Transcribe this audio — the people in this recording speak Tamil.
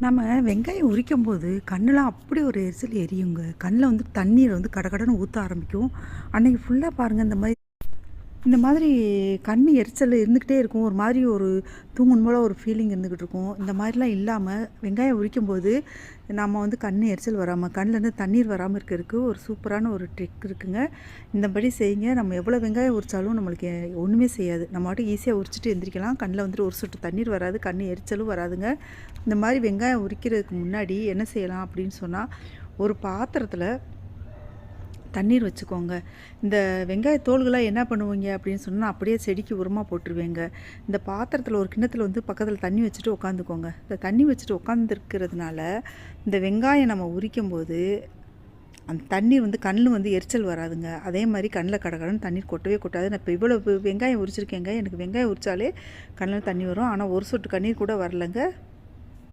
நம்ம வெங்காயம் உரிக்கும்போது கண்ணுலாம் அப்படி ஒரு எரிச்சல் எரியுங்க. கண்ணில் வந்து தண்ணீர் வந்து கடகடன்னு ஊற்ற ஆரம்பிக்கும். அன்னைக்கு ஃபுல்லாக பாருங்கள் இந்த மாதிரி கண் எரிச்சல் இருந்துக்கிட்டே இருக்கும். ஒரு மாதிரி ஒரு தூங்கணும் போல ஒரு ஃபீலிங் இருந்துக்கிட்டு இருக்கும். இந்த மாதிரிலாம் இல்லாமல் வெங்காயம் உரிக்கும்போது நம்ம வந்து கண் எரிச்சல் வராமல் கண்ணிலேருந்து தண்ணீர் வராமல் இருக்கிறதுக்கு ஒரு சூப்பரான ஒரு ட்ரிக் இருக்குங்க. இந்தபடி செய்யுங்க. நம்ம எவ்வளோ வெங்காயம் உரித்தாலும் நம்மளுக்கு ஒன்றுமே செய்யாது. நம்ம பாட்டுக்கு ஈஸியாக உரிச்சிட்டு எந்திரிக்கலாம். கண்ணில் வந்துட்டு ஒரு சொட்டு தண்ணீர் வராது, கண் எரிச்சலும் வராதுங்க. இந்த மாதிரி வெங்காயம் உரிக்கிறதுக்கு முன்னாடி என்ன செய்யலாம் அப்படின்னு சொன்னால், ஒரு பாத்திரத்தில் தண்ணீர் வச்சுக்கோங்க. இந்த வெங்காய தோல்களாக என்ன பண்ணுவீங்க அப்படின்னு சொன்னால், அப்படியே செடிக்கு உரமாக போட்டுருவேங்க. இந்த பாத்திரத்தில் ஒரு கிண்ணத்தில் வந்து பக்கத்தில் தண்ணி வச்சுட்டு உட்காந்துக்கோங்க. இந்த தண்ணி வச்சுட்டு உட்காந்துருக்கிறதுனால இந்த வெங்காயம் நம்ம உரிக்கும்போது அந்த தண்ணீர் வந்து கண்ணில் வந்து எரிச்சல் வராதுங்க. அதே மாதிரி கண்ணில் கடகடன்னு தண்ணீர் கொட்டவே கொட்டாது. நான் இப்போ இவ்வளோ வெங்காயம் உரிச்சிருக்கேங்க. எனக்கு வெங்காயம் உரித்தாலே கண்ணில் தண்ணி வரும். ஆனால் ஒரு சொட்டு கண்ணீர் கூட வரலைங்க.